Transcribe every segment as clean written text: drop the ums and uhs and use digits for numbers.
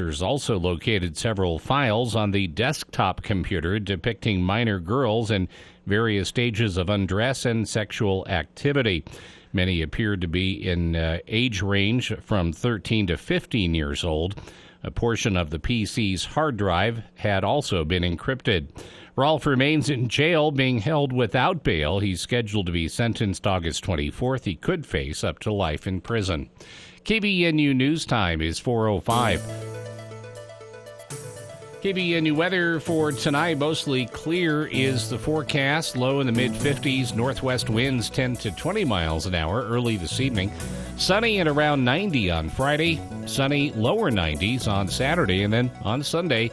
Officers also located several files on the desktop computer depicting minor girls in various stages of undress and sexual activity. Many appeared to be in age range from 13 to 15 years old. A portion of the PC's hard drive had also been encrypted. Rolfe remains in jail, being held without bail. He's scheduled to be sentenced August 24th. He could face up to life in prison. KBNU News Time is 4:05. KBNU weather for tonight, mostly clear is the forecast. Low in the mid-50s, northwest winds 10 to 20 miles an hour early this evening. Sunny at around 90 on Friday. Sunny, lower 90s on Saturday. And then on Sunday,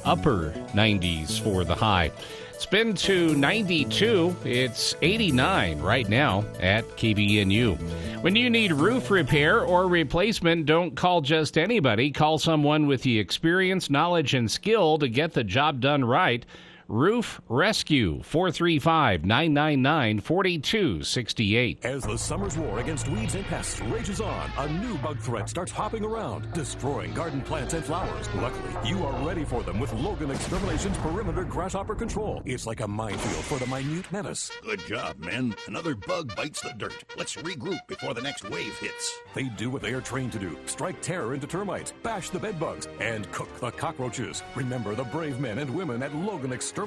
upper 90s for the high. It's been to 92. It's 89 right now at KBNU. When you need roof repair or replacement, don't call just anybody. Call someone with the experience, knowledge, and skill to get the job done right. Roof Rescue, 435-999-4268. As the summer's war against weeds and pests rages on, a new bug threat starts hopping around, destroying garden plants and flowers. Luckily, you are ready for them with Logan Extermination's Perimeter Grasshopper Control. It's like a minefield for the minute menace. Good job, men. Another bug bites the dirt. Let's regroup before the next wave hits. They do what they are trained to do. Strike terror into termites, bash the bed bugs, and cook the cockroaches. Remember the brave men and women at Logan Extermination.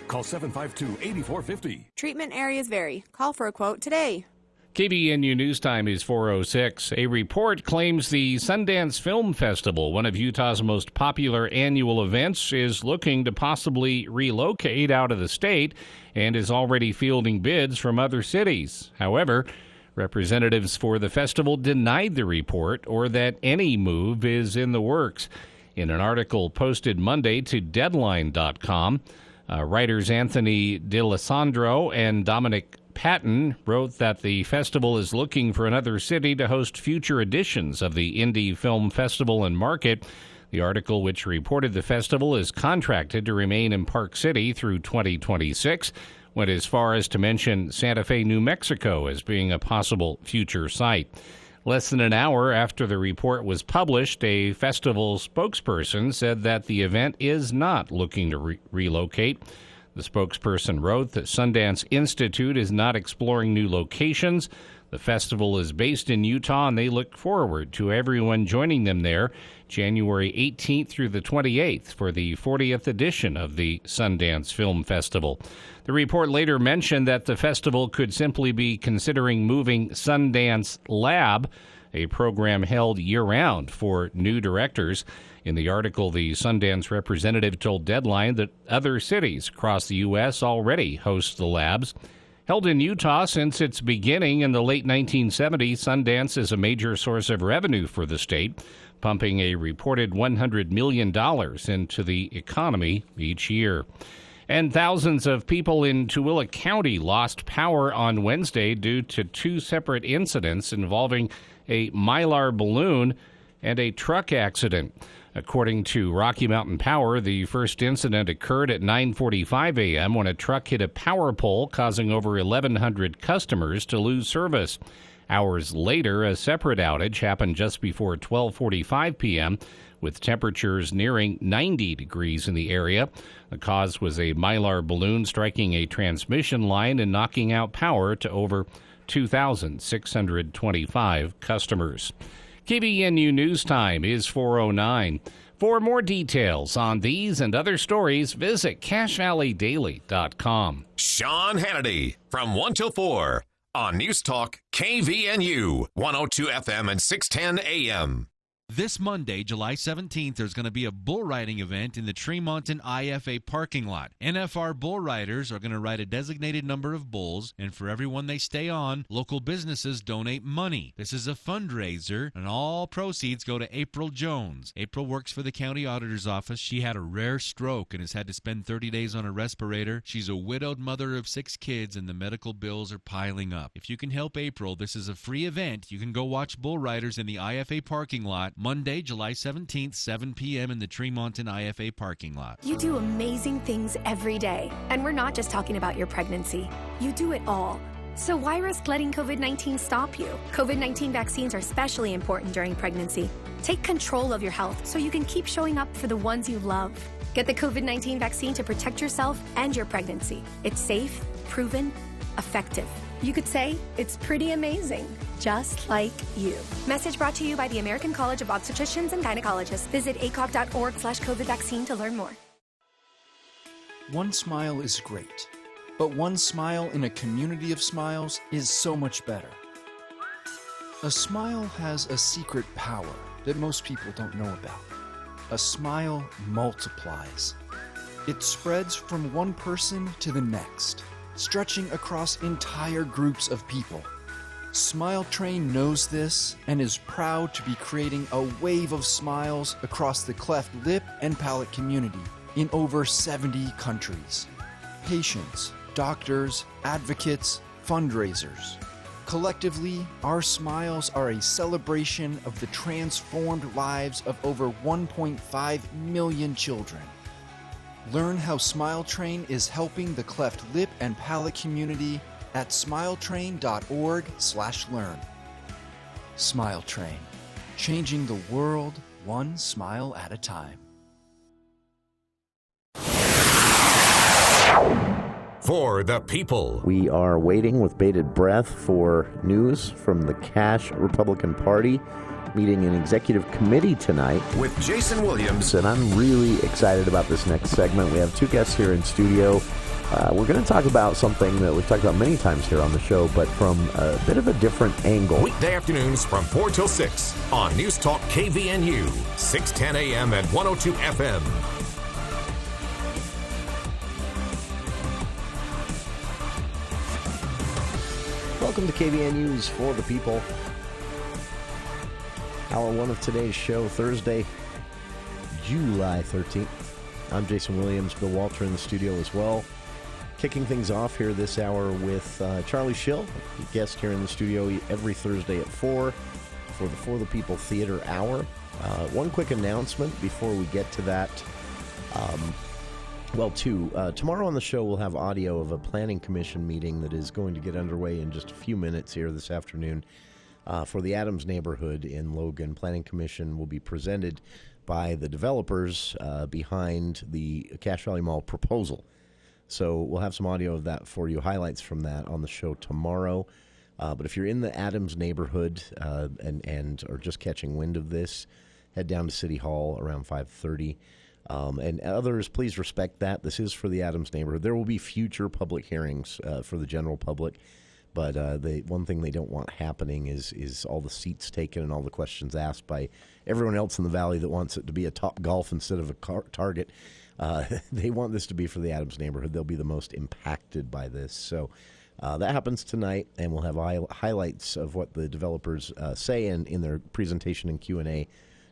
Call 752-8450. Treatment areas vary. Call for a quote today. KBNU News Time is 4:06. A report claims the Sundance Film Festival, one of Utah's most popular annual events, is looking to possibly relocate out of the state and is already fielding bids from other cities. However, representatives for the festival denied the report or that any move is in the works. In an article posted Monday to Deadline.com, writers Anthony DeLisandro and Dominic Patton wrote that the festival is looking for another city to host future editions of the Indie Film Festival and Market. The article, which reported the festival is contracted to remain in Park City through 2026, went as far as to mention Santa Fe, New Mexico as being a possible future site. Less than an hour after the report was published, a festival spokesperson said that the event is not looking to relocate. The spokesperson wrote that Sundance Institute is not exploring new locations. The festival is based in Utah, and they look forward to everyone joining them there January 18th through the 28th for the 40th edition of the Sundance Film Festival. The report later mentioned that the festival could simply be considering moving Sundance Lab, a program held year-round for new directors. In the article, the Sundance representative told Deadline that other cities across the U.S. already host the labs. Held in Utah since its beginning in the late 1970s, Sundance is a major source of revenue for the state, pumping a reported $100 million into the economy each year. And thousands of people in Tooele County lost power on Wednesday due to two separate incidents involving a Mylar balloon and a truck accident. According to Rocky Mountain Power, the first incident occurred at 9:45 a.m. when a truck hit a power pole, causing over 1,100 customers to lose service. Hours later, a separate outage happened just before 12:45 p.m., with temperatures nearing 90 degrees in the area. The cause was a Mylar balloon striking a transmission line and knocking out power to over 2,625 customers. KBNU News Time is 4:09. For more details on these and other stories, visit CashValleyDaily.com. Sean Hannity from 1 till 4 on News Talk KVNU 102 FM and 610 AM. This Monday, July 17th, there's going to be a bull riding event in the Tremonton IFA parking lot. NFR bull riders are going to ride a designated number of bulls, and for everyone they stay on, local businesses donate money. This is a fundraiser, and all proceeds go to April Jones. April works for the county auditor's office. She had a rare stroke and has had to spend 30 days on a respirator. She's a widowed mother of 6 kids, and the medical bills are piling up. If you can help April, this is a free event. You can go watch bull riders in the IFA parking lot Monday, July 17th, 7 p.m. in the Tremonton IFA parking lot. You do amazing things every day. And we're not just talking about your pregnancy. You do it all. So why risk letting COVID-19 stop you? COVID-19 vaccines are especially important during pregnancy. Take control of your health so you can keep showing up for the ones you love. Get the COVID-19 vaccine to protect yourself and your pregnancy. It's safe, proven, effective. You could say it's pretty amazing, just like you. Message brought to you by the American College of Obstetricians and Gynecologists. Visit acoc.org/COVID vaccine to learn more. One smile is great, but one smile in a community of smiles is so much better. A smile has a secret power that most people don't know about. A smile multiplies. It spreads from one person to the next, stretching across entire groups of people. Smile Train knows this and is proud to be creating a wave of smiles across the cleft lip and palate community in over 70 countries. Patients, doctors, advocates, fundraisers. Collectively, our smiles are a celebration of the transformed lives of over 1.5 million children. Learn how Smile Train is helping the cleft lip and palate community at smiletrain.org/learn. Smile Train, changing the world one smile at a time. For the people. We are waiting with bated breath for news from the Cash Republican Party meeting an executive committee tonight. With Jason Williams. And I'm really excited about this next segment. We have two guests here in studio. We're going to talk about something that we've talked about many times here on the show, but from a bit of a different angle. Weekday afternoons from 4 till 6 on News Talk KVNU, 610 AM and 102 FM. Welcome to KVNU's For the People. Hour one of today's show, Thursday, July 13th. I'm Jason Williams, Bill Walter in the studio as well. Kicking things off here this hour with Charlie Schill, guest here in the studio every Thursday at 4 for the For the People Theater Hour. One quick announcement before we get to that. Tomorrow on the show we'll have audio of a planning commission meeting that is going to get underway in just a few minutes here this afternoon for the Adams neighborhood in Logan. Planning commission will be presented by the developers behind the Cache Valley Mall proposal. So we'll have some audio of that for you, highlights from that on the show tomorrow. But if you're in the Adams neighborhood and are just catching wind of this, head down to City Hall around 5:30. And others, please respect that. This is for the Adams neighborhood. There will be future public hearings for the general public, but one thing they don't want happening is all the seats taken and all the questions asked by everyone else in the valley that wants it to be a Top Golf instead of a Target. They want this to be for the Adams neighborhood. They'll be the most impacted by this. So that happens tonight, and we'll have highlights of what the developers say in their presentation and Q&A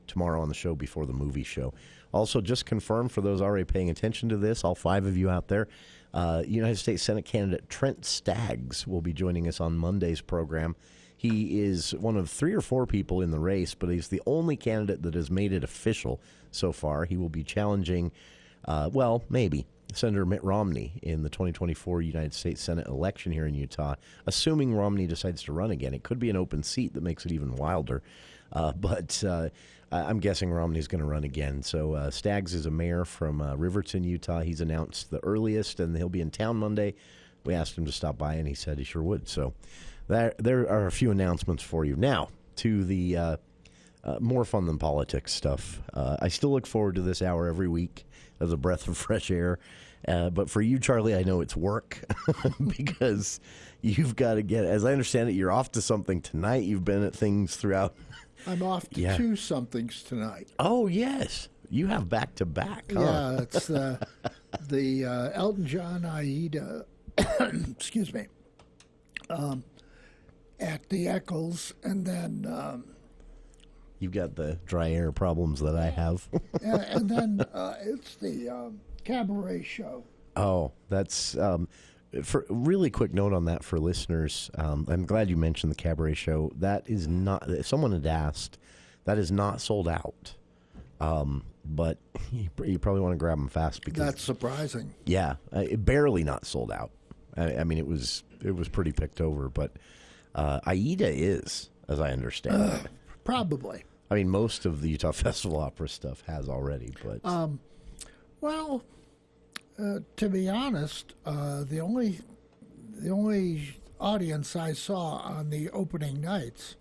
tomorrow on the show before the movie show. Also, just confirmed for those already paying attention to this, all five of you out there, United States Senate candidate Trent Staggs will be joining us on Monday's program. He is one of 3 or 4 people in the race, but he's the only candidate that has made it official so far. He will be challenging, maybe, Senator Mitt Romney in the 2024 United States Senate election here in Utah, assuming Romney decides to run again. It could be an open seat that makes it even wilder. But I'm guessing Romney's going to run again. So Staggs is a mayor from Riverton, Utah. He's announced the earliest, and he'll be in town Monday. We asked him to stop by, and he said he sure would. So there are a few announcements for you. Now, to the more fun than politics stuff. I still look forward to this hour every week as a breath of fresh air. But for you, Charlie, I know it's work because you've got to get, as I understand it, you're off to something tonight. You've been at things throughout. I'm off to 2 somethings tonight. Oh, yes. You have back-to-back, huh? Yeah, it's the Elton John Aida, excuse me, at the Eccles, and then... You've got the dry air problems that I have. and then it's the Cabaret show. Oh, that's... for really quick note on that for listeners, I'm glad you mentioned the Cabaret show. That is not, if someone had asked, that is not sold out. But you probably want to grab them fast because that's surprising. Yeah, barely not sold out. I mean, it was pretty picked over, but Aida is, as I understand it. Probably. I mean, most of the Utah Festival Opera stuff has already, but well, to be honest, the only audience I saw on the opening nights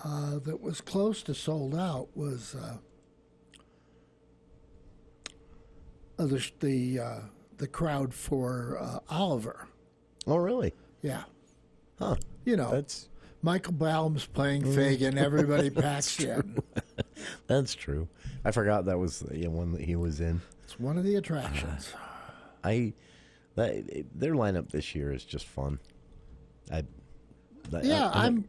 that was close to sold out was the crowd for Oliver. Oh, really? Yeah. Huh. You know, That's Michael Baum's playing Fagin. Everybody packs in. That's true. I forgot that was the one that he was in. It's one of the attractions. Their lineup this year is just fun. I'm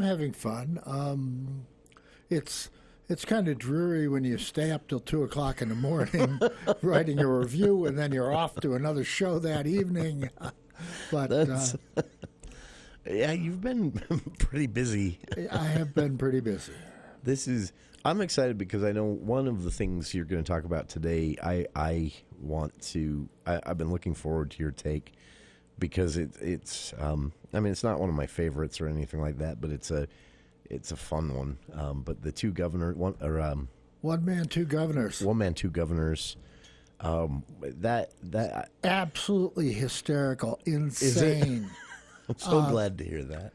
having fun. It's kind of dreary when you stay up till 2:00 in the morning writing a review, and then you're off to another show that evening. But yeah, you've been pretty busy. I have been pretty busy. I'm excited because I know one of the things you're going to talk about today. I've been looking forward to your take because it's I mean, it's not one of my favorites or anything like that, but it's a fun one. But the two governors, one man, two governors. That absolutely hysterical, insane. I'm so glad to hear that.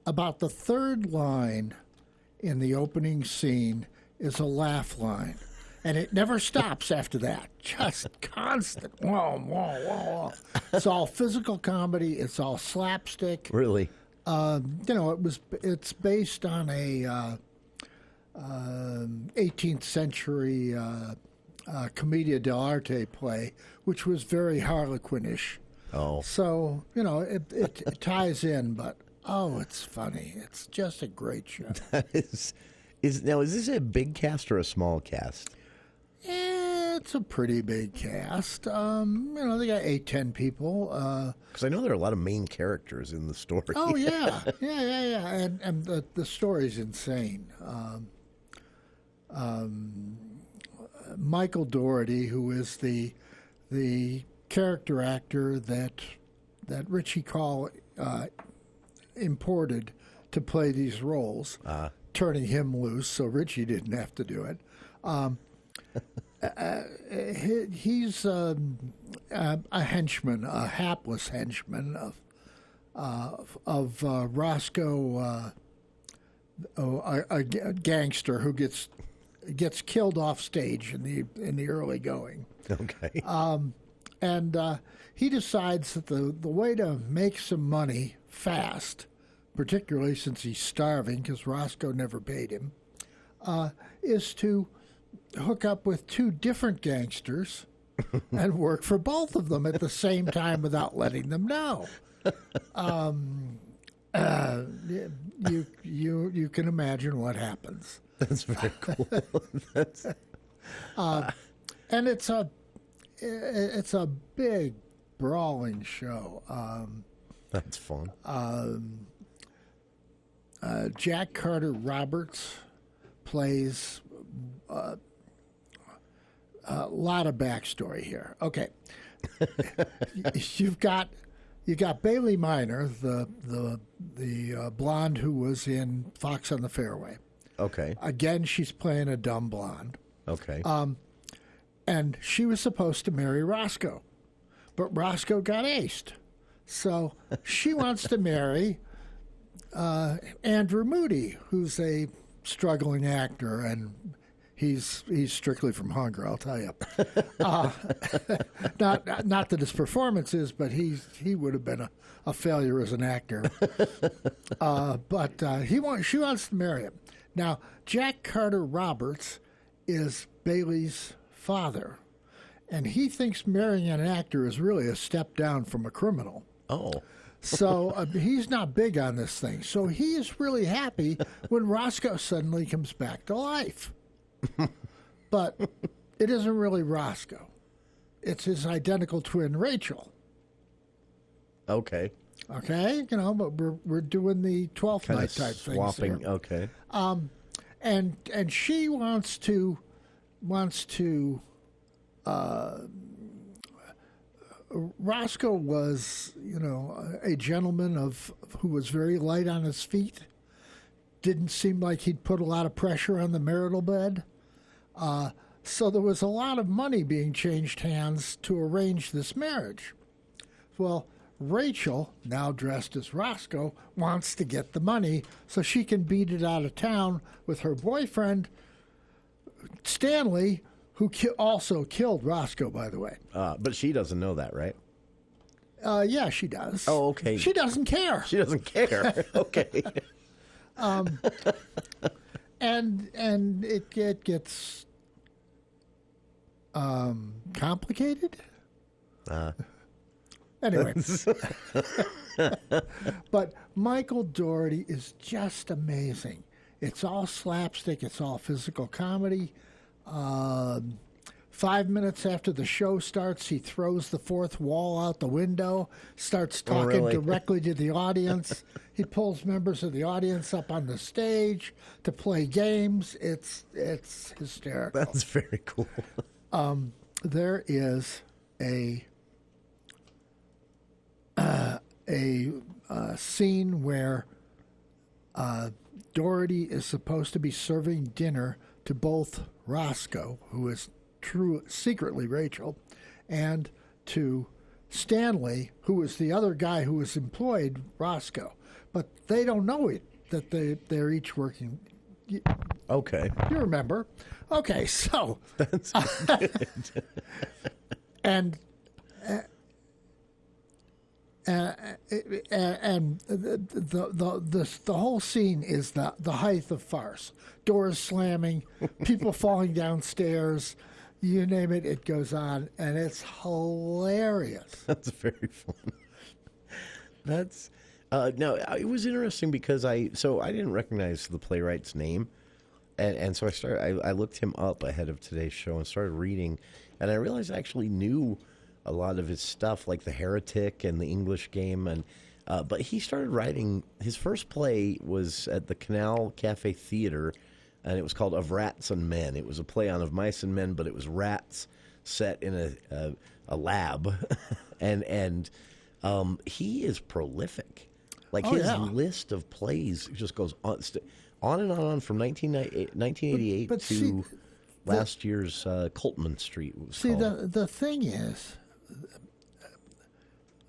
About the third line in the opening scene is a laugh line, and it never stops after that. Just constant. Whoa, whoa, whoa. It's all physical comedy. It's all slapstick. Really? It's based on a 18th century Commedia dell'arte play, which was very Harlequinish. Oh. So, it ties in, but, it's funny. It's just a great show. That is this a big cast or a small cast? It's a pretty big cast. They got 8-10 people. Because I know there are a lot of main characters in the story. Oh, yeah. Yeah. And the story's insane. Michael Dougherty, who is the character actor that Richie Call imported to play these roles, turning him loose so Richie didn't have to do it. He's a henchman, a hapless henchman of Roscoe, a gangster who gets killed off stage in the early going. Okay. And he decides that the way to make some money fast, particularly since he's starving because Roscoe never paid him, is to hook up with two different gangsters and work for both of them at the same time without letting them know. You can imagine what happens. That's very cool. And it's a big brawling show. That's fun. Jack Carter Roberts plays a lot of backstory here. Okay, you got Bailey Minor, the blonde who was in Fox on the Fairway. Okay. Again, she's playing a dumb blonde. Okay. And she was supposed to marry Roscoe, but Roscoe got aced. So she wants to marry Andrew Moody, who's a struggling actor, and he's strictly from hunger, I'll tell you. Not that his performance is, but he would have been a failure as an actor. But she wants to marry him. Now, Jack Carter Roberts is Bailey's father, and he thinks marrying an actor is really a step down from a criminal. Oh. So he's not big on this thing. So he is really happy when Roscoe suddenly comes back to life. But it isn't really Roscoe. It's his identical twin, Rachel. Okay. Okay, but we're doing the 12th night type swapping. Things Okay. And she wants to Roscoe was, a gentleman who was very light on his feet. Didn't seem like he'd put a lot of pressure on the marital bed. So there was a lot of money being changed hands to arrange this marriage. Well, Rachel, now dressed as Roscoe, wants to get the money so she can beat it out of town with her boyfriend, Stanley, who also killed Roscoe, by the way. But she doesn't know that, right? Yeah, she does. Oh, okay. She doesn't care. She doesn't care. Okay. And it gets complicated. Anyway, but Michael Dougherty is just amazing. It's all slapstick. It's all physical comedy. 5 minutes after the show starts, he throws the fourth wall out the window, starts talking directly to the audience. He pulls members of the audience up on the stage to play games. It's hysterical. That's very cool. There is a scene where Dougherty is supposed to be serving dinner to both Roscoe, who is secretly Rachel, and to Stanley, who is the other guy who has employed Roscoe. But they don't know it, that they're each working. Okay. You remember. Okay, so. That's good. And the whole scene is the height of farce. Doors slamming, people falling downstairs, you name it, it goes on, and it's hilarious. That's very fun. That's no, it was interesting because I didn't recognize the playwright's name, and so I looked him up ahead of today's show and started reading, and I realized I actually knew a lot of his stuff, like The Heretic and The English Game, and but he started writing. His first play was at the Canal Cafe Theater, and it was called Of Rats and Men. It was a play on Of Mice and Men, but it was rats set in a lab, and he is prolific. Like his list of plays just goes on and on from 1988 to last year's Coltman Street. The thing is,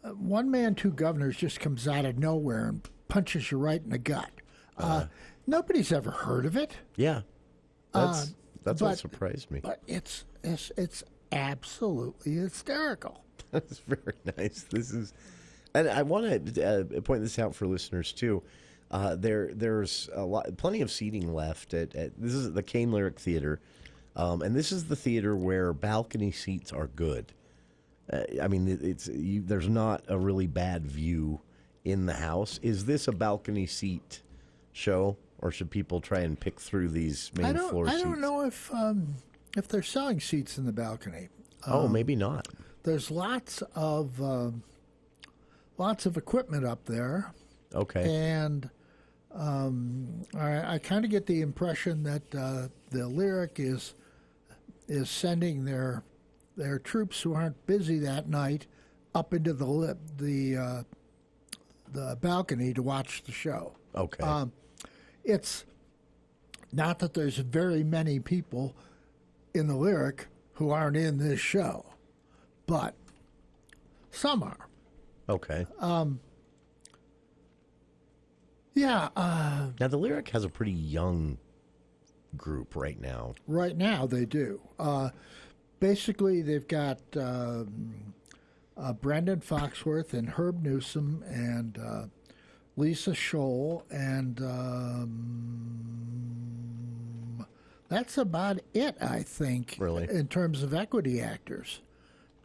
One Man, Two Governors just comes out of nowhere and punches you right in the gut. Nobody's ever heard of it. Yeah, that's what surprised me. But it's absolutely hysterical. That's very nice. And I want to point this out for listeners too. There's plenty of seating left at this is the Kane Lyric Theater, and this is the theater where balcony seats are good. I mean, there's not a really bad view in the house. Is this a balcony seat show, or should people try and pick through these main floor seats? I don't know if they're selling seats in the balcony. Maybe not. There's lots of equipment up there. Okay. And I kind of get the impression that the Lyric is sending their troops who aren't busy that night up into the balcony to watch the show. Okay. It's not that there's very many people in the Lyric who aren't in this show, but some are. Okay. Yeah. Now, the Lyric has a pretty young group right now. Right now, they do. Basically, they've got Brendan Foxworth and Herb Newsom and Lisa Scholl, and that's about it, I think, really, in terms of equity actors.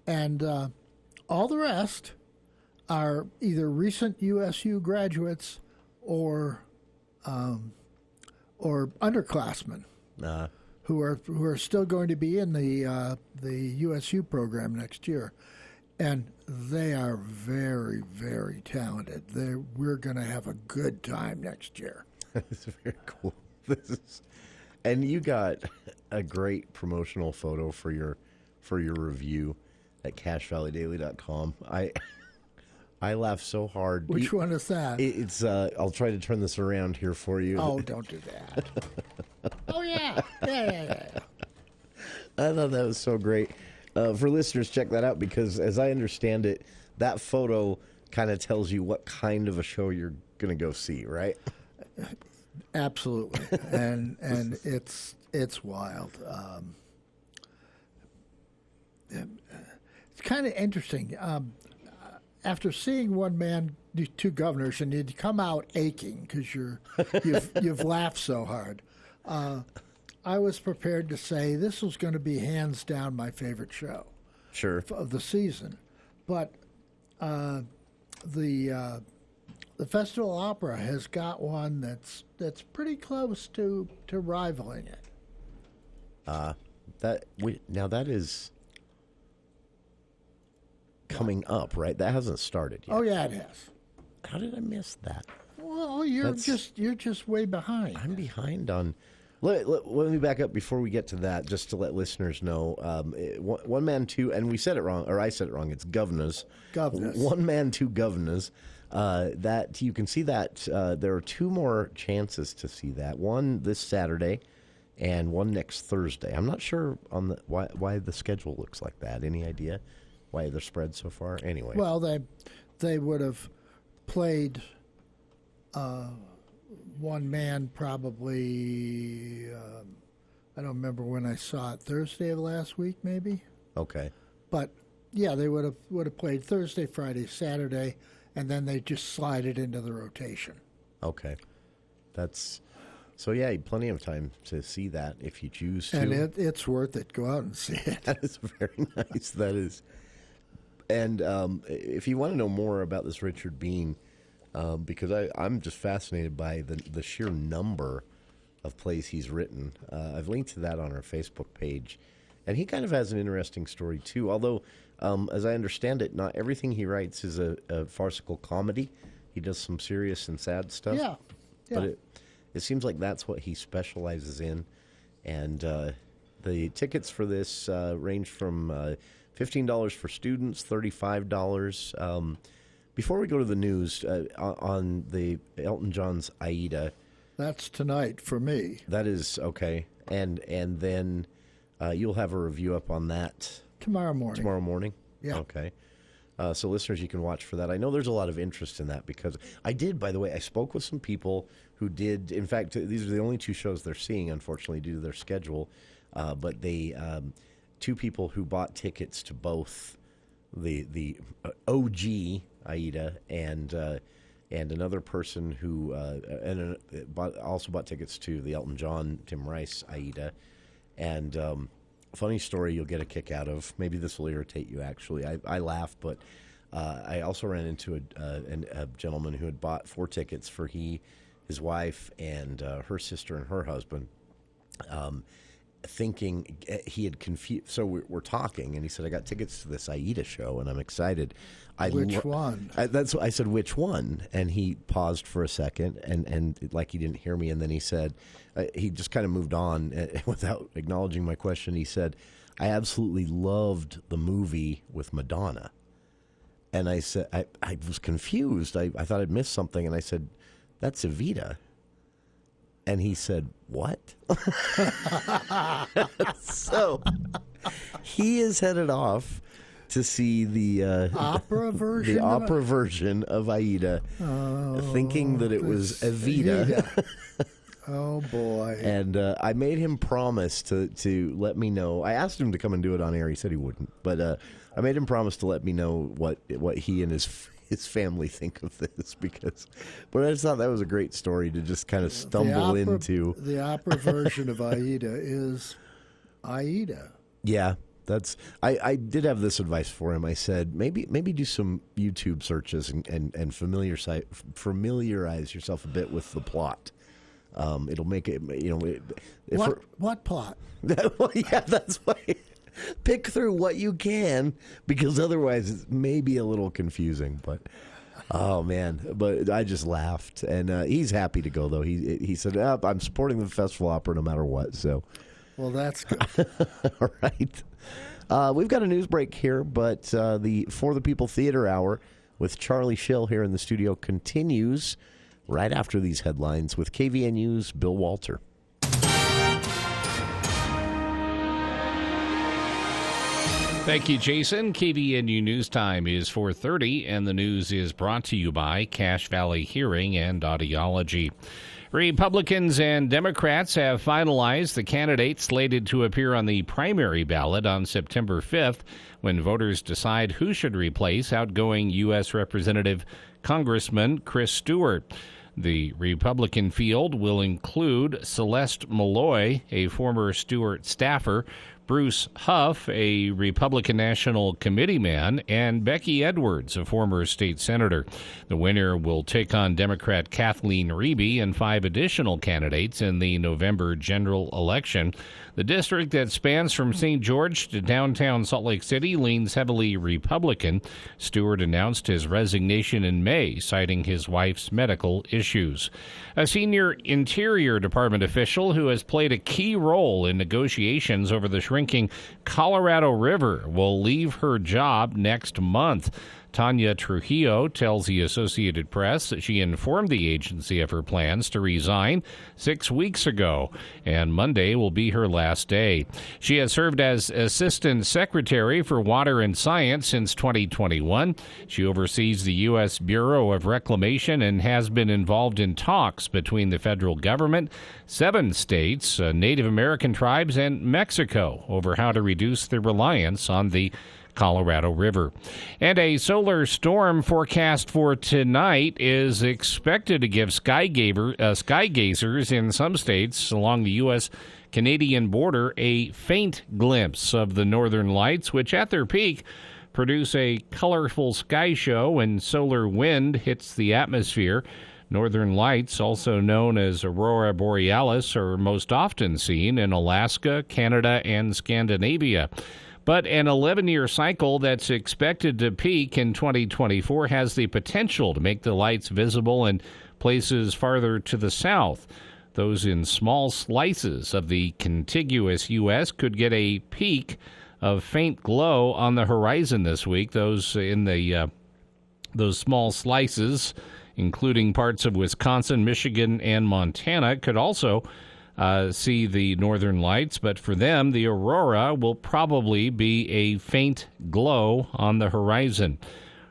And all the rest are either recent USU graduates or underclassmen who are still going to be in the USU program next year, and they are very, very talented. We're going to have a good time next year. That's very cool. And you got a great promotional photo for your review. at CashValleyDaily.com. I laugh so hard. Which one is that? It's I'll try to turn this around here for you. Oh, don't do that. Oh, yeah. Yeah. I thought that was so great. For listeners, check that out, because as I understand it, that photo kind of tells you what kind of a show you're going to go see, right? Absolutely. And it's wild. It's kind of interesting. After seeing One Man, Two Governors, and you'd come out aching because you've laughed so hard, I was prepared to say this was going to be hands down my favorite show, sure, of the season. But the Festival Opera has got one that's pretty close to rivaling it. That is coming up, right? That hasn't started yet. Oh yeah, it has. How did I miss that? Well, you're just way behind. I'm behind on. Let me back up before we get to that, just to let listeners know. One Man, Two, and we said it wrong, or I said it wrong. It's Governors. Governors. One Man, Two Governors. That you can see that there are two more chances to see that. One this Saturday, and one next Thursday. I'm not sure on why the schedule looks like that. Any idea why they're spread so far? Anyway. Well, they would have played One Man probably. I don't remember when I saw it. Thursday of last week, maybe. Okay. But yeah, they would have played Thursday, Friday, Saturday, and then they just slide it into the rotation. Okay. So yeah, plenty of time to see that if you choose to. And it's worth it. Go out and see it. That is very nice. That is. And if you want to know more about this Richard Bean, because I'm just fascinated by the sheer number of plays he's written. I've linked to that on our Facebook page. And he kind of has an interesting story, too. Although, as I understand it, not everything he writes is a farcical comedy. He does some serious and sad stuff. Yeah. But it seems like that's what he specializes in. And the tickets for this range from $15 for students, $35. Before we go to the news, on the Elton John's Aida. That's tonight for me. That is okay. And then you'll have a review up on that. Tomorrow morning. Tomorrow morning? Yeah. Okay. So listeners, you can watch for that. I know there's a lot of interest in that because I did, by the way, I spoke with some people who did. In fact, these are the only two shows they're seeing, unfortunately, due to their schedule. But they, two people who bought tickets to both the OG Aida and another person who also bought tickets to the Elton John, Tim Rice Aida. And funny story you'll get a kick out of. Maybe this will irritate you, actually. I laugh, but I also ran into a gentleman who had bought 4 tickets for his wife, and her sister and her husband, thinking he had confused. So we're talking, and he said, I got tickets to this Aida show, and I'm excited. Which one? That's what I said, which one? And he paused for a second, and like he didn't hear me, and then he said, he just kind of moved on without acknowledging my question. He said, I absolutely loved the movie with Madonna. And I said, I was confused. I thought I'd missed something, and I said, that's Evita. And he said, what? So he is headed off to see the opera version, version of Aida, thinking that it was Evita. Oh boy! And I made him promise to let me know. I asked him to come and do it on air. He said he wouldn't, but I made him promise to let me know what he and his family think of this, but I just thought that was a great story to just kind of stumble into. The opera version of Aida is Aida. Yeah. I did have this advice for him. I said, maybe do some YouTube searches and familiarize yourself a bit with the plot. It'll make it, what plot? Well, yeah, that's why. Pick through what you can, because otherwise it may be a little confusing. But oh man, but I just laughed, and he's happy to go though. He said, I'm supporting the Festival Opera no matter what. So Well, that's good. All right. We've got a news break here, but the For the People Theater Hour with Charlie Schill here in the studio continues right after these headlines with KVNU's Bill Walter. Thank you, Jason. KVNU News Time is 4:30, and the news is brought to you by Cache Valley Hearing and Audiology. Republicans and Democrats have finalized the candidates slated to appear on the primary ballot on September 5th, when voters decide who should replace outgoing U.S. Representative Congressman Chris Stewart. The Republican field will include Celeste Malloy, a former Stewart staffer, Bruce Huff, a Republican National Committee man, and Becky Edwards, a former state senator. The winner will take on Democrat Kathleen Reeby and 5 additional candidates in the November general election. The district that spans from St. George to downtown Salt Lake City leans heavily Republican. Stewart announced his resignation in May, citing his wife's medical issues. A senior Interior Department official who has played a key role in negotiations over the shrinking Colorado River will leave her job next month. Tanya Trujillo tells the Associated Press that she informed the agency of her plans to resign 6 weeks ago, and Monday will be her last day. She has served as Assistant Secretary for Water and Science since 2021. She oversees the U.S. Bureau of Reclamation and has been involved in talks between the federal government, 7 states, Native American tribes, and Mexico over how to reduce their reliance on the Colorado River. And a solar storm forecast for tonight is expected to give sky gazers in some states along the U.S.-Canadian border a faint glimpse of the northern lights, which at their peak produce a colorful sky show when solar wind hits the atmosphere. Northern lights, also known as aurora borealis, are most often seen in Alaska, Canada, and Scandinavia. But an 11-year cycle that's expected to peak in 2024 has the potential to make the lights visible in places farther to the south. Those in small slices of the contiguous U.S. could get a peak of faint glow on the horizon this week. Those in those small slices, including parts of Wisconsin, Michigan, and Montana, could also see the northern lights, but for them, the aurora will probably be a faint glow on the horizon.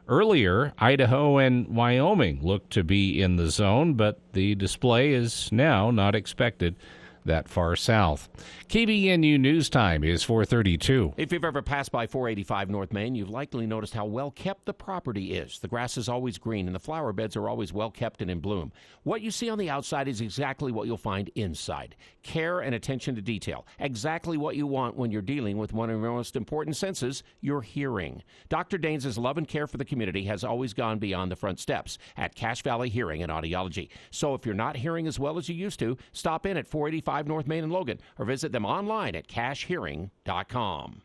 Earlier, Idaho and Wyoming looked to be in the zone, but the display is now not expected that far south. KVNU News Time is 4:32. If you've ever passed by 485 North Main, you've likely noticed how well kept the property is. The grass is always green and the flower beds are always well kept and in bloom. What you see on the outside is exactly what you'll find inside. Care and attention to detail. Exactly what you want when you're dealing with one of your most important senses, your hearing. Dr. Daines' love and care for the community has always gone beyond the front steps at Cache Valley Hearing and Audiology. So if you're not hearing as well as you used to, stop in at 485 North Main and Logan or visit them online at cachehearing.com.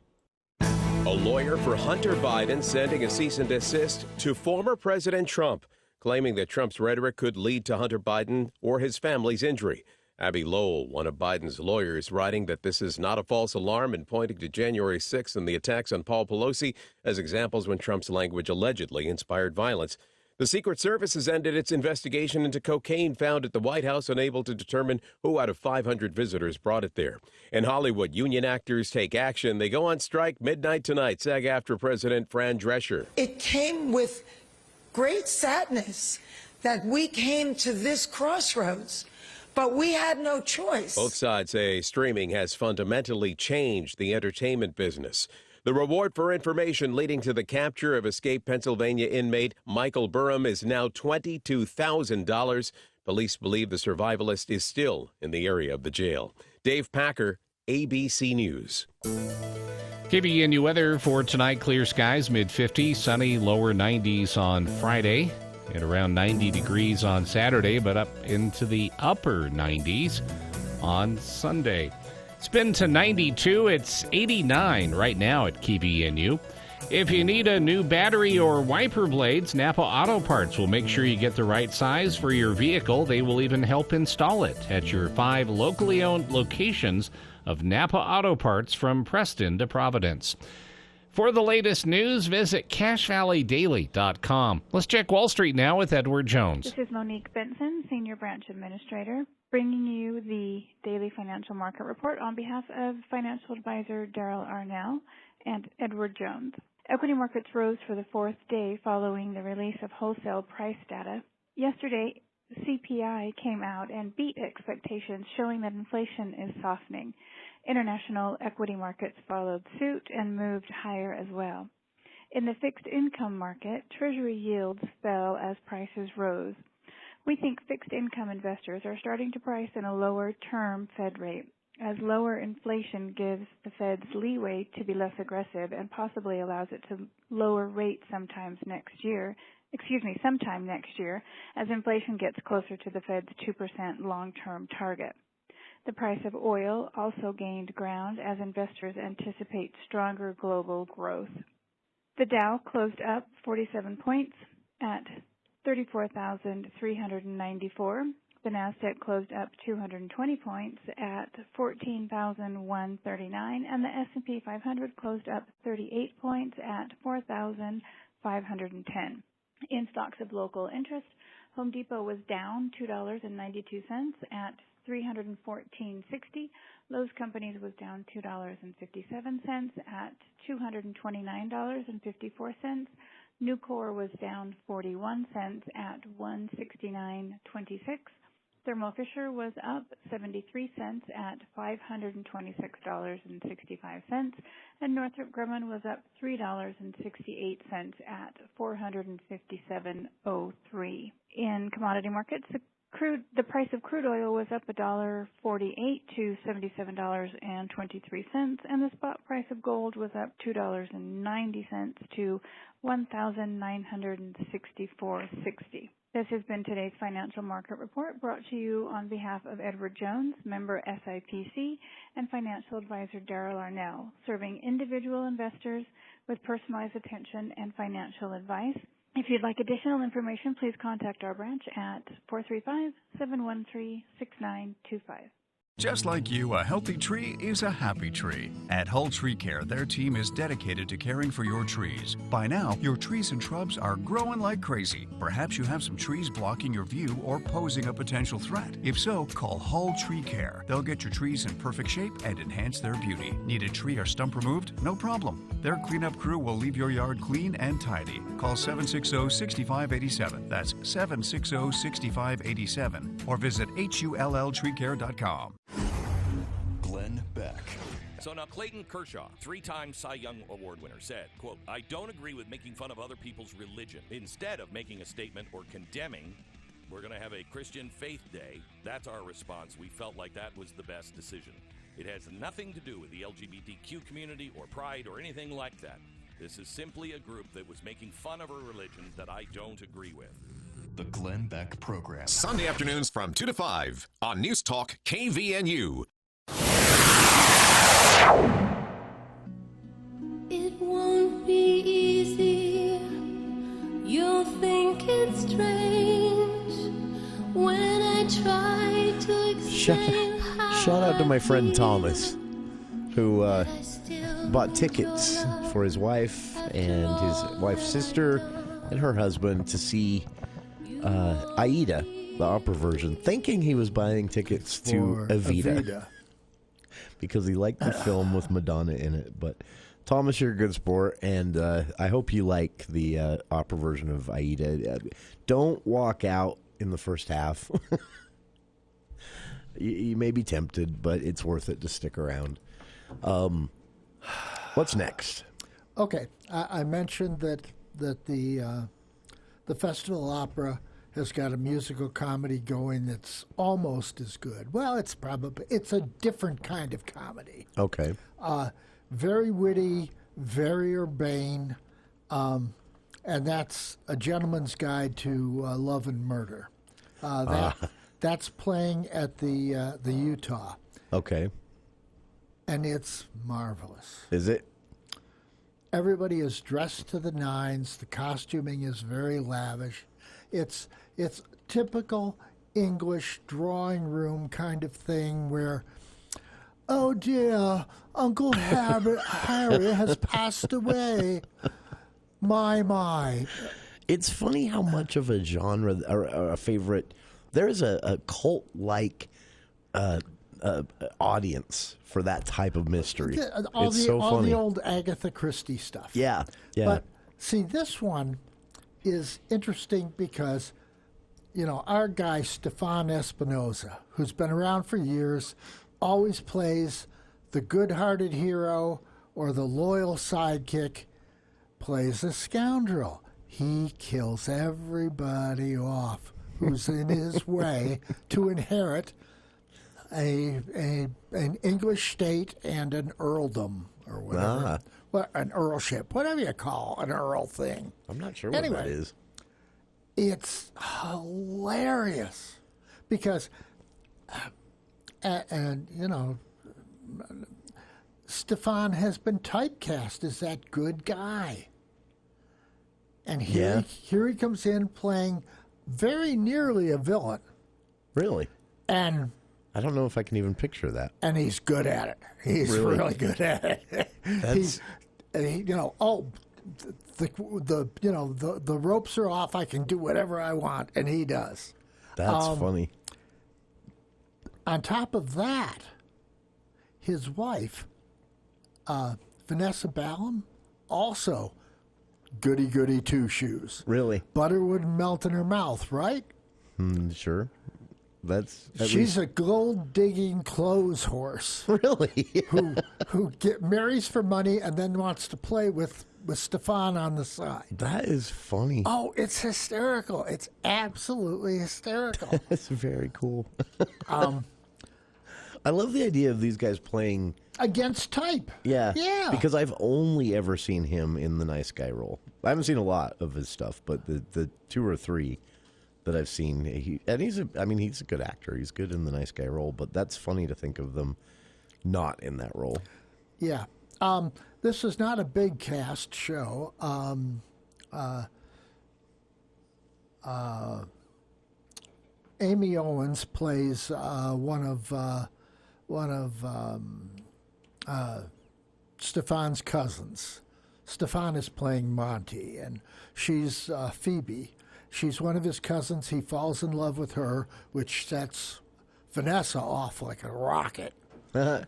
A lawyer for Hunter Biden sending a cease and desist to former President Trump, claiming that Trump's rhetoric could lead to Hunter Biden or his family's injury. Abby Lowell, one of Biden's lawyers, writing that this is not a false alarm and pointing to January 6th and the attacks on Paul Pelosi as examples when Trump's language allegedly inspired violence. The Secret Service has ended its investigation into cocaine found at the White House, unable to determine who out of 500 visitors brought it there. In Hollywood, union actors take action. They go on strike midnight tonight, SAG-AFTRA President Fran Drescher. It came with great sadness that we came to this crossroads, but we had no choice. Both sides say streaming has fundamentally changed the entertainment business. The reward for information leading to the capture of escaped Pennsylvania inmate Michael Burham is now $22,000. Police believe the survivalist is still in the area of the jail. Dave Packer, ABC News. KVNU weather for tonight, clear skies, mid-50s, sunny, lower 90s on Friday, and around 90 degrees on Saturday, but up into the upper 90s on Sunday. It's been to 92. It's 89 right now at KVNU. If you need a new battery or wiper blades, Napa Auto Parts will make sure you get the right size for your vehicle. They will even help install it at your 5 locally owned locations of Napa Auto Parts from Preston to Providence. For the latest news, visit CashValleyDaily.com. Let's check Wall Street now with Edward Jones. This is Monique Benson, Senior Branch Administrator, bringing you the Daily Financial Market Report on behalf of Financial Advisor Daryl Arnell and Edward Jones. Equity markets rose for the fourth day following the release of wholesale price data. Yesterday, CPI came out and beat expectations, showing that inflation is softening. International equity markets followed suit and moved higher as well. In the fixed income market, Treasury yields fell as prices rose. We think fixed income investors are starting to price in a lower term Fed rate, as lower inflation gives the Fed's leeway to be less aggressive and possibly allows it to lower rates sometime next year, as inflation gets closer to the Fed's 2% long-term target. The price of oil also gained ground as investors anticipate stronger global growth. The Dow closed up 47 points at 34,394. The Nasdaq closed up 220 points at 14,139, and the S&P 500 closed up 38 points at 4,510. In stocks of local interest, Home Depot was down $2.92 at $314.60. Lowe's Companies was down $2.57 at $229.54. Nucor was down 41 cents at $169.26. Thermo Fisher was up 73 cents at $526.65, and Northrop Grumman was up $3.68 at $457.03. In commodity markets, the price of crude oil was up $1.48 to $77.23, and the spot price of gold was up $2.90 to $1,964.60. This has been today's Financial Market Report, brought to you on behalf of Edward Jones, member SIPC, and financial advisor Daryl Arnell, serving individual investors with personalized attention and financial advice. If you'd like additional information, please contact our branch at 435-713-6925. Just like you, a healthy tree is a happy tree. At Hull Tree Care, their team is dedicated to caring for your trees. By now, your trees and shrubs are growing like crazy. Perhaps you have some trees blocking your view or posing a potential threat. If so, call Hull Tree Care. They'll get your trees in perfect shape and enhance their beauty. Need a tree or stump removed? No problem. Their cleanup crew will leave your yard clean and tidy. Call 760-6587. That's 760-6587. Or visit hulltreecare.com. Glenn Beck. So now Clayton Kershaw, three-time Cy Young Award winner, said, quote, "I don't agree with making fun of other people's religion. Instead of making a statement or condemning, we're going to have a Christian Faith Day. That's our response. We felt like that was the best decision. It has nothing to do with the LGBTQ community or pride or anything like that. This is simply a group that was making fun of a religion that I don't agree with." The Glenn Beck Program. Sunday afternoons from 2 to 5 on News Talk KVNU. It won't be easy. You'll think it's strange when I try to explain. Shout out to my friend Thomas, who bought tickets for his wife and his wife's sister and her husband to see Aida, the opera version, thinking he was buying tickets to Evita. Because he liked the film with Madonna in it. But Thomas, you're a good sport, and I hope you like the opera version of Aida. Don't walk out in the first half. You may be tempted, but it's worth it to stick around. What's next? Okay, I mentioned that the Festival Opera has got a musical comedy going that's almost as good. Well, it's a different kind of comedy. Okay. Very witty, very urbane, and that's A Gentleman's Guide to Love and Murder. That's playing at the Utah. Okay. And it's marvelous. Is it? Everybody is dressed to the nines. The costuming is very lavish. It's typical English drawing room kind of thing where Oh dear, Uncle Harry has passed away. My. It's funny how much of a genre or a favorite. There's a cult-like audience for that type of mystery. All It's so funny. the old Agatha Christie stuff. Yeah. But see, this one is interesting because, our guy Stefan Espinosa, who's been around for years, always plays the good-hearted hero or the loyal sidekick, plays a scoundrel. He kills everybody off who's in his way to inherit an English state and an earldom or whatever. Well, an earlship, whatever you call an earl thing. I'm not sure what that is. It's hilarious because, Stefan has been typecast as that good guy. And here he comes in playing very nearly a villain. Really? And I don't know if I can even picture that. And he's good at it. He's really good at it. The ropes are off. I can do whatever I want, and he does. That's funny. On top of that, his wife, Vanessa Ballum, also goody two shoes. Really? Butter wouldn't melt in her mouth, right? Sure. She's a gold digging clothes horse. Really? who marries for money and then wants to play with Stefan on the side. That is funny. Oh, it's hysterical. It's absolutely hysterical. That's very cool. I love the idea of these guys playing against type. Yeah. Because I've only ever seen him in the nice guy role. I haven't seen a lot of his stuff, but the 2 or 3 that I've seen, he's a good actor. He's good in the nice guy role, but that's funny to think of them not in that role. Yeah. This is not a big cast show. Amy Owens plays one of Stefan's cousins. Stefan is playing Monty, and she's Phoebe. She's one of his cousins. He falls in love with her, which sets Vanessa off like a rocket. The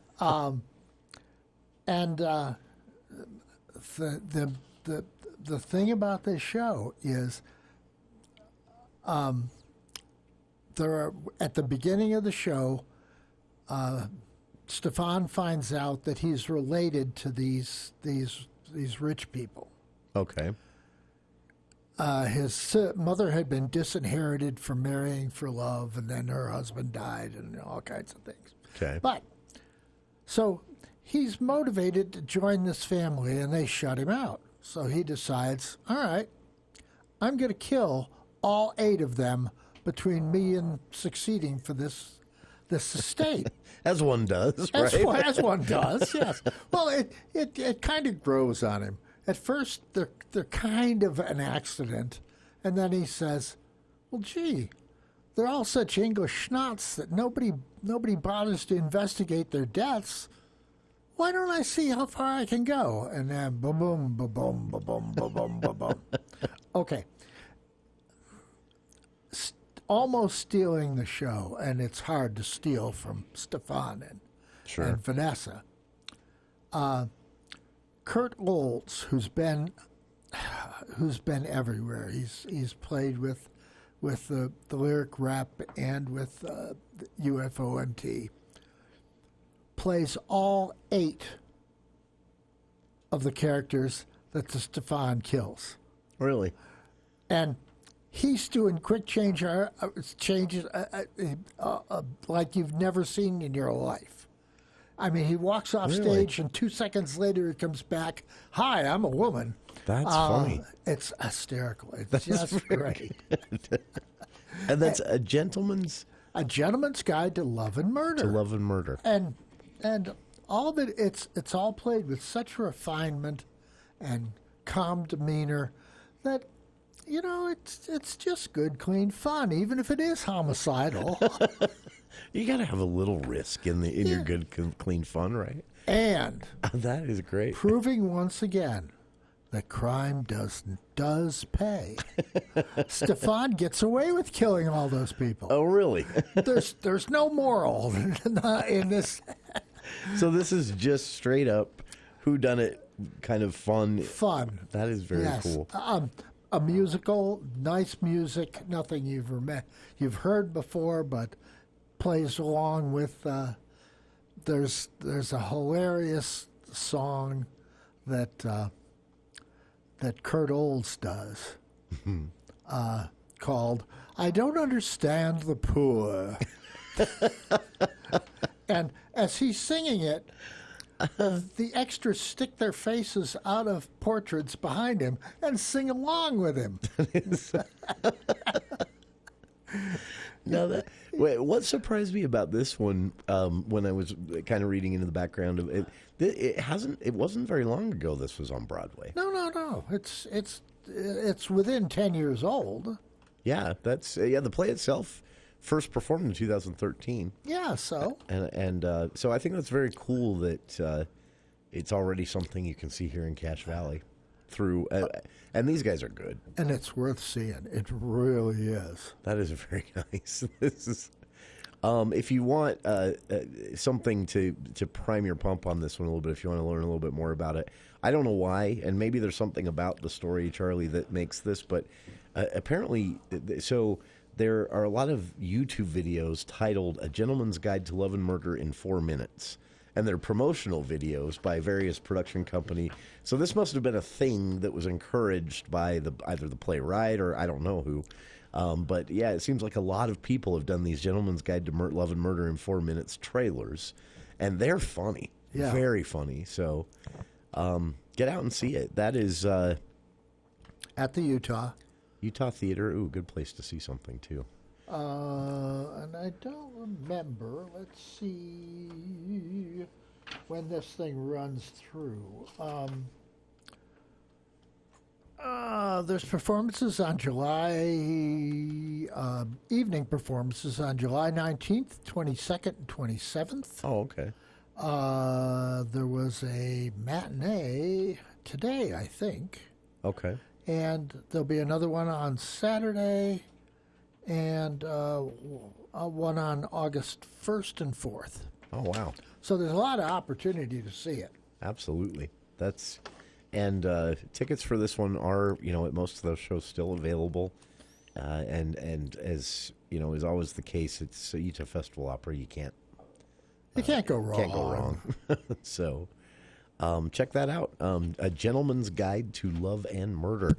thing about this show is, at the beginning of the show, Stefan finds out that he's related to these rich people. Okay. His mother had been disinherited from marrying for love, and then her husband died, and all kinds of things. Okay. But so he's motivated to join this family, and they shut him out. So he decides, all right, I'm going to kill all 8 of them between me and succeeding for this estate. As one does, right? As one does, yes. Well, it kind of grows on him. At first, they're kind of an accident, and then he says, well, gee, they're all such English schnots that nobody bothers to investigate their deaths. Why don't I see how far I can go? And then boom, boom, boom, boom, boom, boom, boom, boom, boom, boom. Okay. Almost stealing the show, and it's hard to steal from Stefan and Vanessa. Kurt Olds, who's been everywhere. He's played with the lyric rap and with the UFO plays all 8 of the characters that the Stefan kills. Really? And he's doing quick changes like you've never seen in your life. I mean, he walks off stage, and 2 seconds later he comes back. Hi, I'm a woman. That's funny. It's hysterical. It's just great. And that's a gentleman's guide to love and murder. And all of it, it's all played with such refinement and calm demeanor that, it's just good, clean fun, even if it is homicidal. You got to have a little risk in your good, clean fun, right? And that is great. Proving once again that crime does pay. Stefan gets away with killing all those people. Oh, really? There's no moral in this. So this is just straight up whodunit kind of fun. Fun. That is very cool. A musical, nice music, nothing you've heard before, but plays along with. There's a hilarious song that Kurt Olds does called "I Don't Understand the Poor," and as he's singing it, the extras stick their faces out of portraits behind him and sing along with him. What surprised me about this one when I was kind of reading into the background of it, it wasn't very long ago this was on Broadway. No. It's within 10 years old. Yeah, the play itself first performed in 2013. Yeah, so so I think that's very cool that it's already something you can see here in Cache Valley through and these guys are good. And it's worth seeing. It really is. That is very nice. This is if you want something to prime your pump on this one a little bit, if you want to learn a little bit more about it. I don't know why, and maybe there's something about the story, Charlie, that makes this, but apparently, so there are a lot of YouTube videos titled A Gentleman's Guide to Love and Murder in 4 Minutes, and they're promotional videos by various production company. So this must have been a thing that was encouraged by either the playwright or I don't know who. But yeah, it seems like a lot of people have done these Gentleman's Guide to Love and Murder in 4 Minutes trailers, and they're funny, very funny. So get out and see it. That is at the Utah Theater. Ooh, good place to see something too. And I don't remember. Let's see when this thing runs through. There's performances on evening performances on July 19th, 22nd, and 27th. Oh, okay. There was a matinee today, I think. Okay. And there'll be another one on Saturday, and one on August 1st and 4th. Oh, wow. So there's a lot of opportunity to see it. Absolutely. And tickets for this one are, at most of those shows still available. And as, is always the case, it's a Utah Festival Opera. You can't go wrong. Can't go wrong. So check that out. A Gentleman's Guide to Love and Murder.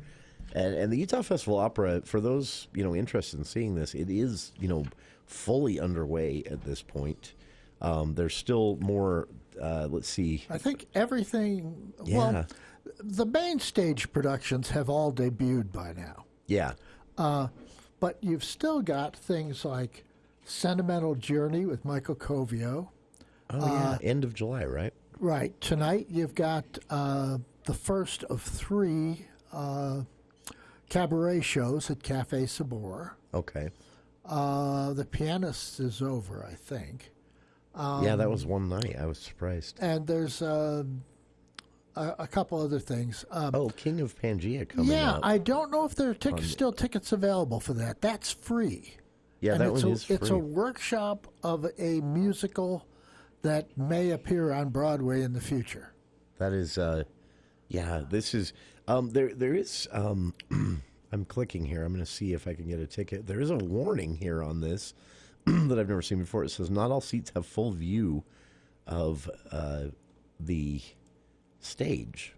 And the Utah Festival Opera, for those, interested in seeing this, it is, fully underway at this point. There's still more, let's see. I think everything, yeah. Well, the main stage productions have all debuted by now. Yeah. But you've still got things like Sentimental Journey with Michael Covio. Oh, yeah, end of July, right? Right. Tonight you've got the first of 3 cabaret shows at Cafe Sabor. Okay. The Pianist is over, I think. Yeah, that was one night. I was surprised. And there's a couple other things. King of Pangea coming Yeah, out. I don't know if there are still tickets available for that. That's free. Yeah, and that one is free. It's a workshop of a musical that may appear on Broadway in the future. That is, this is, there is, I'm clicking here. I'm going to see if I can get a ticket. There is a warning here on this that I've never seen before. It says, not all seats have full view of the stage.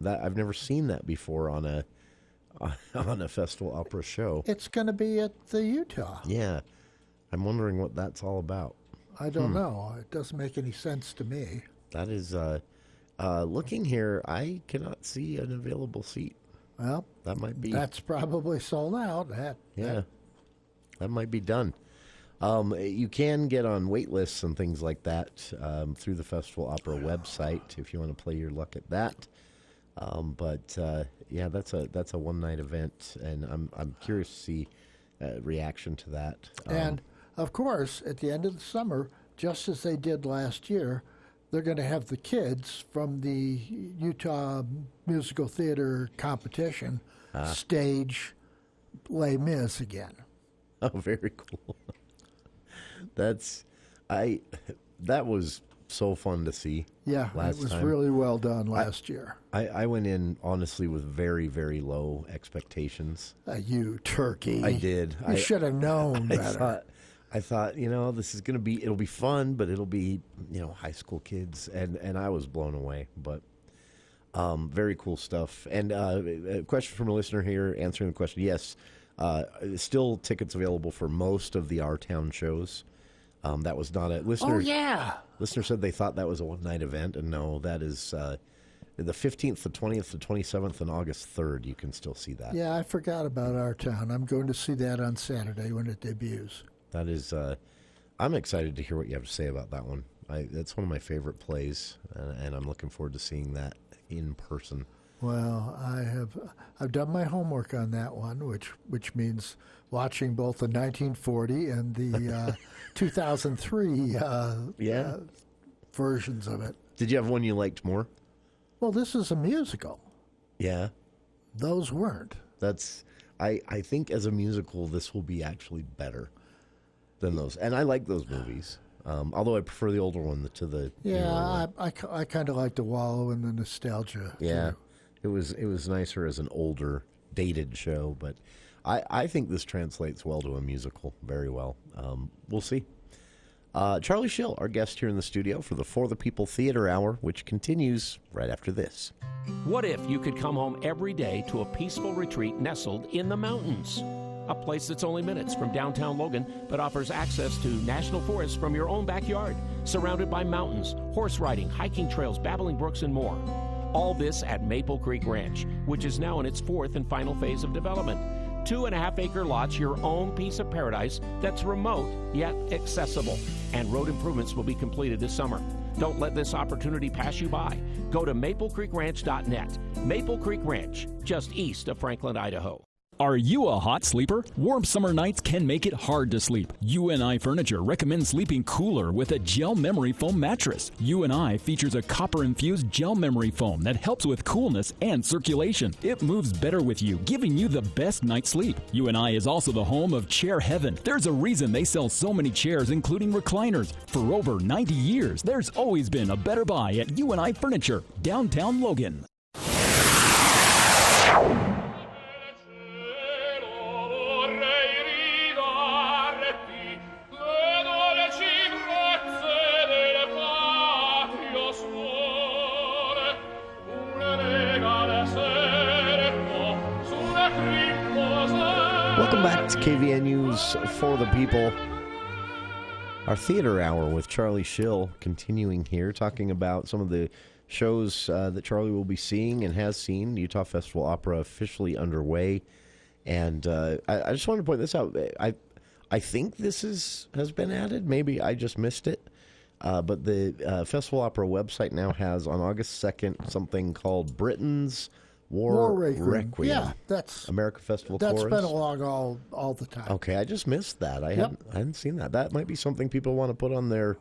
That I've never seen that before on a festival opera show. It's going to be at the Utah. Yeah. I'm wondering what that's all about. I don't know. It doesn't make any sense to me. That is, looking here, I cannot see an available seat. Well, that might be. That's probably sold out. That might be done. You can get on wait lists and things like that through the Festival Opera website if you want to play your luck at that. That's a one night event, and I'm curious to see reaction to that. And of course, at the end of the summer, just as they did last year, they're going to have the kids from the Utah Musical Theater competition stage Les Mis again. Oh, very cool. That was so fun to see. Yeah, last it was time. really well done last year. I went in, honestly, with very, very low expectations. You turkey. I did. You should have known better. I thought, this is going to be, it'll be fun, but it'll be, high school kids. And I was blown away. But very cool stuff. And a question from a listener here, answering the question, yes, still tickets available for most of the Our Town shows. That was not a listener. Oh, yeah. Listener said they thought that was a one-night event, and no, that is the 15th, the 20th, the 27th, and August 3rd. You can still see that. Yeah, I forgot about Our Town. I'm going to see that on Saturday when it debuts. That is, I'm excited to hear what you have to say about that one. That's one of my favorite plays, and I'm looking forward to seeing that in person. Well, I've done my homework on that one, which means watching both the 1940 and the 2003 versions of it. Did you have one you liked more? Well, this is a musical. Yeah. Those weren't. I think as a musical, this will be actually better than those. And I like those movies. Although I prefer the older one to the newer one. I kind of like to wallow in the nostalgia. Yeah. Too. It was nicer as an older, dated show, but I think this translates well to a musical, very well. We'll see. Charlie Schill, our guest here in the studio for the For the People Theater Hour, which continues right after this. What if you could come home every day to a peaceful retreat nestled in the mountains? A place that's only minutes from downtown Logan, but offers access to national forests from your own backyard, surrounded by mountains, horse riding, hiking trails, babbling brooks, and more. All this at Maple Creek Ranch, which is now in its fourth and final phase of development. 2.5-acre lots, your own piece of paradise that's remote yet accessible. And road improvements will be completed this summer. Don't let this opportunity pass you by. Go to maplecreekranch.net. Maple Creek Ranch, just east of Franklin, Idaho. Are you a hot sleeper? Warm summer nights can make it hard to sleep. UNI Furniture recommends sleeping cooler with a gel memory foam mattress. UNI features a copper-infused gel memory foam that helps with coolness and circulation. It moves better with you, giving you the best night's sleep. UNI is also the home of Chair Heaven. There's a reason they sell so many chairs, including recliners. For over 90 years, there's always been a better buy at UNI Furniture, downtown Logan. Welcome back to KVNU's For the People, our theater hour with Charlie Schill, continuing here, talking about some of the shows that Charlie will be seeing and has seen. Utah Festival Opera officially underway, and I just wanted to point this out. I think this has been added. Maybe I just missed it, but the Festival Opera website now has on August 2nd something called Britain's War Requiem. Yeah, that's America Festival That's Chorus. been along all the time. Okay, I just missed that. I hadn't seen that. That might be something people want to put on their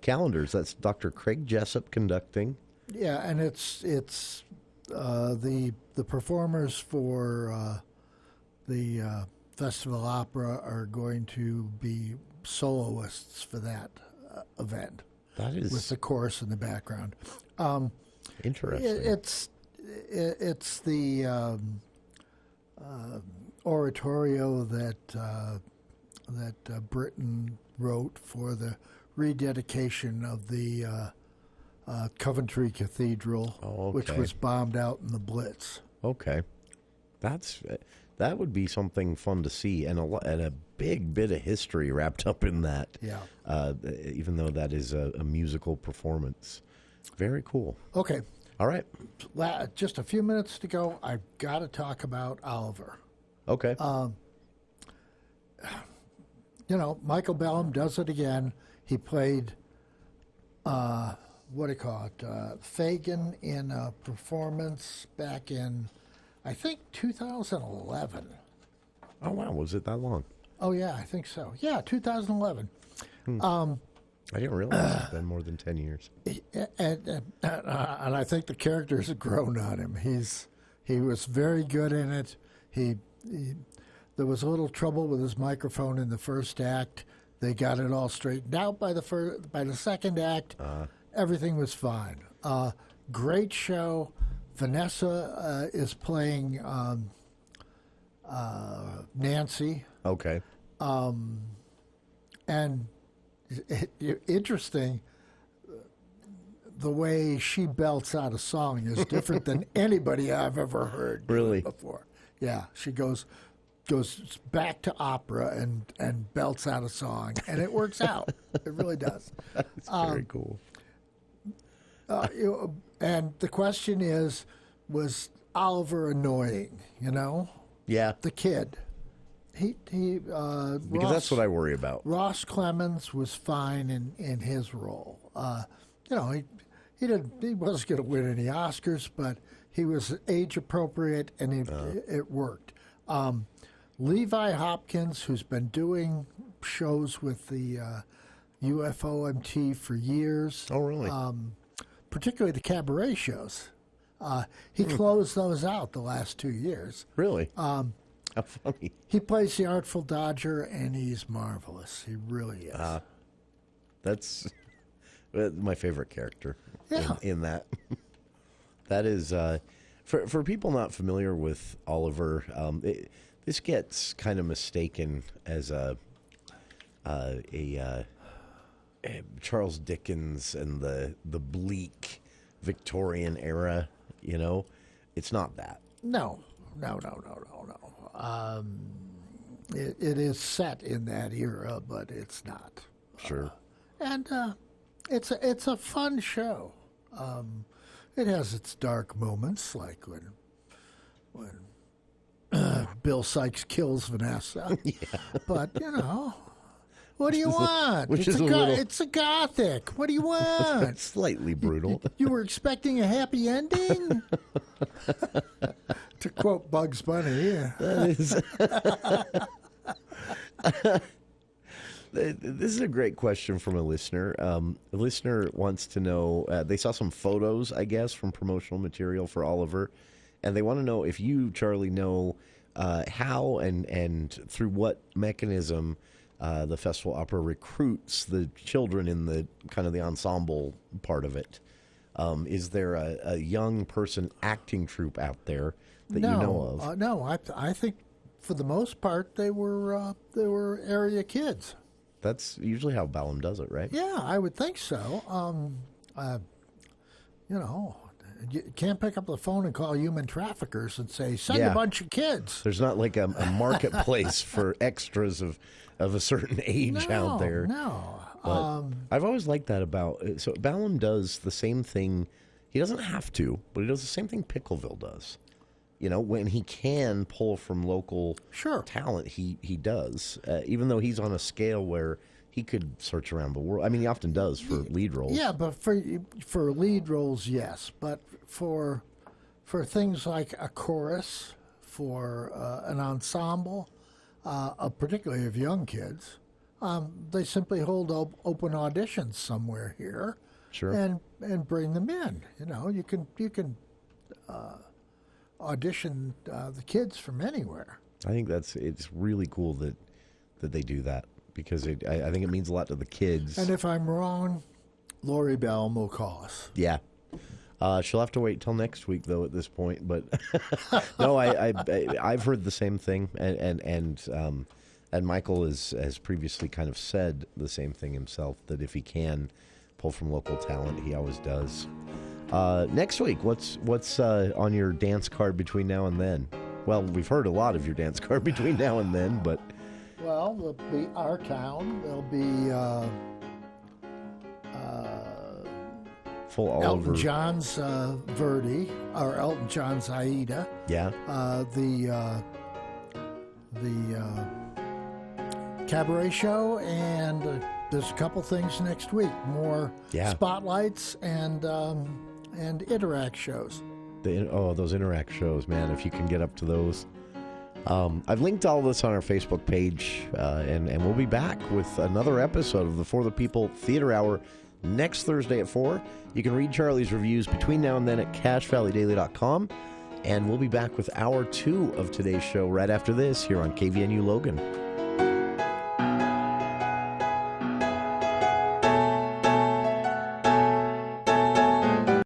calendars. That's Dr. Craig Jessup conducting. Yeah, and it's the performers for the Festival Opera are going to be soloists for that event. That is with the chorus in the background. Interesting. It's the oratorio that Britain wrote for the rededication of the Coventry Cathedral, which was bombed out in the Blitz. Okay, that would be something fun to see, and a big bit of history wrapped up in that. Yeah. Even though that is a musical performance. Very cool. Okay. All right. Just a few minutes to go. I've got to talk about Oliver. Okay. Michael Bellum does it again. He played, what do you call it, Fagin in a performance back in, I think, 2011. Oh, wow. Was it that long? Oh, yeah, I think so. Yeah, 2011. I didn't realize it's been more than 10 years. And I think the characters have grown on him. He was very good in it. There was a little trouble with his microphone in the first act. They got it all straightened out by the second act. Everything was fine. Great show. Vanessa is playing Nancy. Okay. And interesting, the way she belts out a song is different than anybody I've ever heard Really? before. Yeah, she goes back to opera and belts out a song, and it works out. It really does. That's very cool. And the question is, was Oliver annoying? Yeah. The kid. Because that's what I worry about. Ross Clemens was fine in his role. He wasn't going to win any Oscars, but he was age appropriate and it worked. Levi Hopkins, who's been doing shows with the UFO for years. Oh, really? Particularly the Cabaret shows. He closed those out the last 2 years. Really? How funny. He plays the Artful Dodger, and he's marvelous. He really is. That's my favorite character Yeah. in that. That is, for people not familiar with Oliver, this gets kind of mistaken as a Charles Dickens and the bleak Victorian era. It's not that. No. It is set in that era, but it's not. Sure. And it's a fun show. It has its dark moments, like when Bill Sykes kills Vanessa. Yeah. But what do you want? It's a Gothic. What do you want? Slightly brutal. You were expecting a happy ending? To quote Bugs Bunny, yeah. This is a great question from a listener. A listener wants to know, they saw some photos, I guess, from promotional material for Oliver, and they want to know if you, Charlie, know how and through what mechanism the Festival Opera recruits the children in the kind of the ensemble part of it. Is there a young person acting troupe out there that you know of? No, I think for the most part they were area kids. That's usually how Ballum does it, right? Yeah, I would think so. You can't pick up the phone and call human traffickers and say, send a bunch of kids. There's not like a marketplace for extras of a certain age out there. No. But I've always liked that about it. So Ballum does the same thing. He doesn't have to, but he does the same thing Pickleville does. When he can pull from local talent, he does. Even though he's on a scale where he could search around the world. I mean, he often does for lead roles. Yeah, but for lead roles, yes. But for things like a chorus, for an ensemble, particularly of young kids, they simply hold open auditions somewhere here, and bring them in. You can audition the kids from anywhere. I think it's really cool that they do that, because I think it means a lot to the kids. And if I'm wrong, Lori Bell will call us. Yeah. She'll have to wait till next week, though, at this point. But no, I've heard the same thing, and Michael has previously kind of said the same thing himself, that if he can pull from local talent, he always does. Next week, what's on your dance card between now and then? Well, we've heard a lot of your dance card between now and then, but... Well, there'll be Our Town. There'll be full Oliver. Elton John's Verdi, or Elton John's Aida. Yeah. The Cabaret show, and there's a couple things next week. More spotlights and Interact shows. Those Interact shows, man, if you can get up to those, I've linked all of this on our Facebook page, and we'll be back with another episode of the For the People Theater Hour next Thursday at 4. You can read Charlie's reviews between now and then at cachevalleydaily.com, and we'll be back with Hour 2 of today's show right after this here on KVNU Logan.